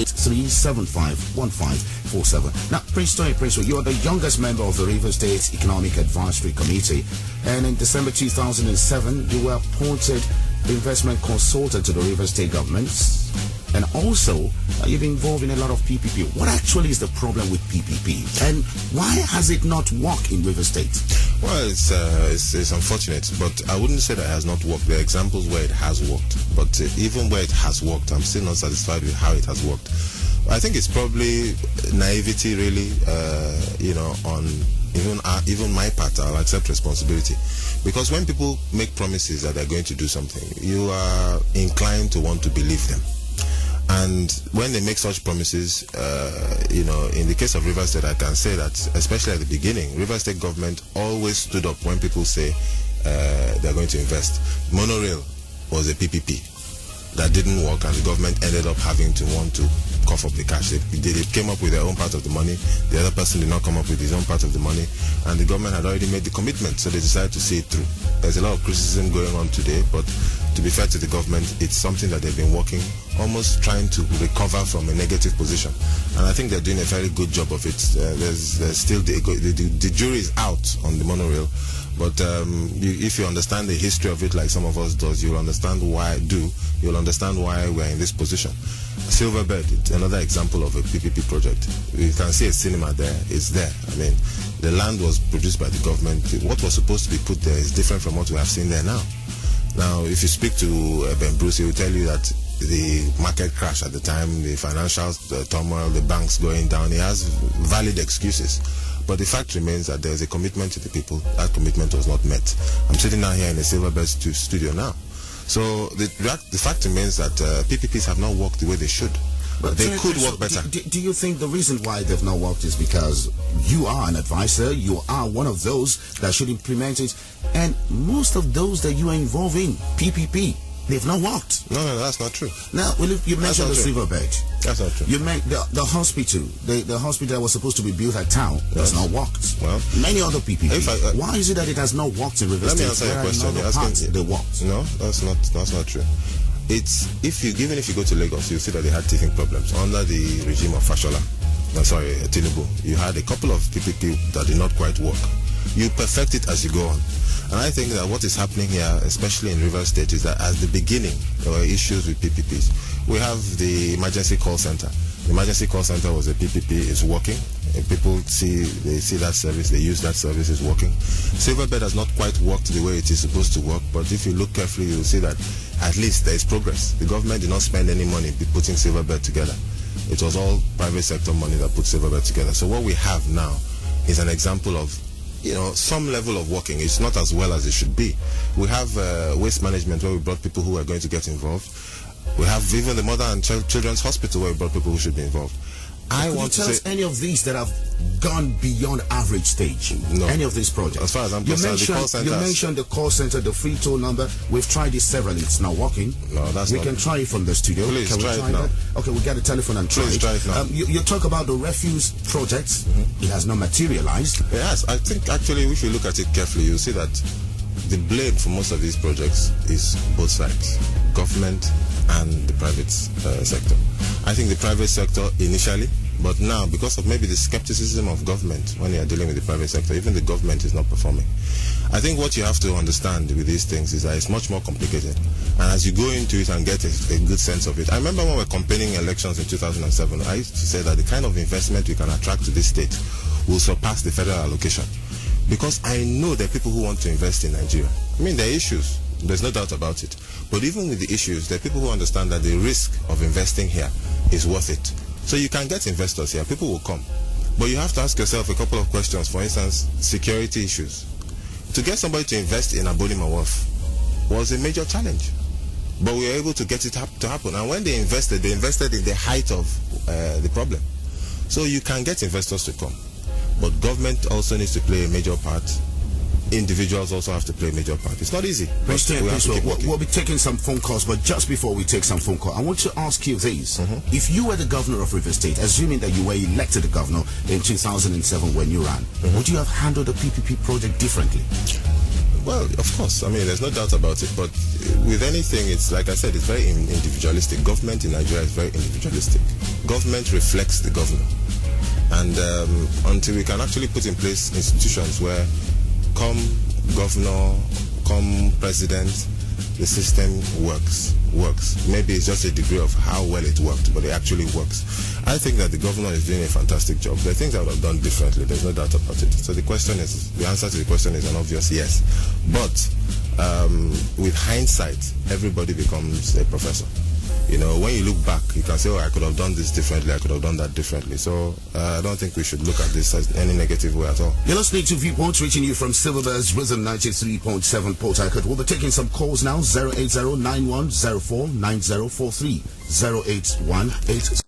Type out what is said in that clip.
080-375-1547. Now, Prince Tony, you are the youngest member of the Rivers State Economic Advisory Committee, and in December 2007, you were appointed investment consultant to the Rivers State government, and also you've been involved in a lot of PPP. What actually is the problem with PPP, and why has it not worked in Rivers State? Well, it's unfortunate, but I wouldn't say that it has not worked. There are examples where it has worked, but even where it has worked, I'm still not satisfied with how it has worked. I think it's probably naivety, really, on even my part. I'll accept responsibility, because when people make promises that they're going to do something, you are inclined to want to believe them. And when they make such promises, in the case of Rivers State, I can say that, especially at the beginning, Rivers State government always stood up when people say they're going to invest. Monorail was a PPP that didn't work, and the government ended up having to want to cough up the cash. They came up with their own part of the money. The other person did not come up with his own part of the money, and the government had already made the commitment, so they decided to see it through. There's a lot of criticism going on today, but to be fair to the government, it's something that they've been working, almost trying to recover from a negative position, and I think they're doing a very good job of it. There's still the jury is out on the monorail, but if you understand the history of it, like some of us does, you'll understand why we're in this position. Silverbird, it's another example of a PPP project. You can see a cinema there. It's there. I mean, the land was produced by the government. What was supposed to be put there is different from what we have seen there now. Now, if you speak to Ben Bruce, he will tell you that the market crash at the time, the financial turmoil, the banks going down, he has valid excuses. But the fact remains that there's a commitment to the people. That commitment was not met. I'm sitting down here in the Silverbird studio now. So the fact remains that PPPs have not worked the way they should. But they could work better. Do you think the reason why they've not worked is because you are an advisor, you are one of those that should implement it, and most of those that you are involved in, PPP, they've not worked? No, that's not true. Now, you mentioned the Silverbird. That's not true. You meant the hospital, the hospital that was supposed to be built at town, has not worked. Well, many other PPP. Why is it that it has not worked in Rivers State? Let me answer your question. You're asking, they worked. No, that's not true. Even if you go to Lagos, you'll see that they had teething problems under the regime of Tinubu. You had a couple of PPP that did not quite work. You perfect it as you go on. And I think that what is happening here, especially in Rivers State, is that at the beginning, there were issues with PPPs. We have the emergency call center. The emergency call center was a PPP, it's working. And people see that service, they use that service, it's working. Silverbird has not quite worked the way it is supposed to work, but if you look carefully, you'll see that at least there is progress. The government did not spend any money putting Silverbird together. It was all private sector money that put Silverbird together. So what we have now is an example of some level of working. It's not as well as it should be. We have waste management where we brought people who are going to get involved. We have even the Mother and Children's Hospital where we brought people who should be involved. Could you tell us any of these that have gone beyond average stage? No. Any of these projects? As far as I'm concerned, the call centers. You mentioned the call center, the free toll number. We've tried it severally. It's not working. No, that's we not. We can try it from the studio. Please can try we try it now. That? Okay, we'll get a telephone and try Please try it now. You talk about the refuse projects. It has not materialized. Yes, I think actually if you look at it carefully, you'll see that the blame for most of these projects is both sides, government and the private sector. I think the private sector initially, but now because of maybe the skepticism of government when you are dealing with the private sector, even the government is not performing. I think what you have to understand with these things is that it's much more complicated, and as you go into it and get a good sense of it. I remember when we were campaigning elections in 2007, I used to say that the kind of investment we can attract to this state will surpass the federal allocation, because I know there are people who want to invest in Nigeria. I mean, there are issues, there's no doubt about it, but even with the issues, there are people who understand that the risk of investing here is worth it. So you can get investors here, people will come, but you have to ask yourself a couple of questions. For instance, security issues. To get somebody to invest in Abonima Wharf was a major challenge, but we were able to get it to happen. And when they invested in the height of the problem. So you can get investors to come, but government also needs to play a major part. Individuals also have to play a major part. It's not easy. We'll be taking some phone calls, but just before we take some phone call, I want to ask you this. If you were the governor of Rivers State, assuming that you were elected the governor in 2007 when you ran, would you have handled the PPP project differently? Well, of course. I mean, there's no doubt about it. But with anything, it's like I said, it's very individualistic. Government in Nigeria is very individualistic. Government reflects the governor. And until we can actually put in place institutions where come governor, come president, the system works. Maybe it's just a degree of how well it worked, but it actually works. I think that the governor is doing a fantastic job. There are things I would have done differently. There's no doubt about it. So the answer to the question is an obvious yes. But with hindsight, everybody becomes a professor. You know, when you look back, you can say, oh, I could have done this differently, I could have done that differently. So I don't think we should look at this as any negative way at all. You're listening to Viewpoints, reaching you from Silverbirds Rhythm 93.7 Port Harcourt. We'll be taking some calls now. 080-9104-9043. 081-8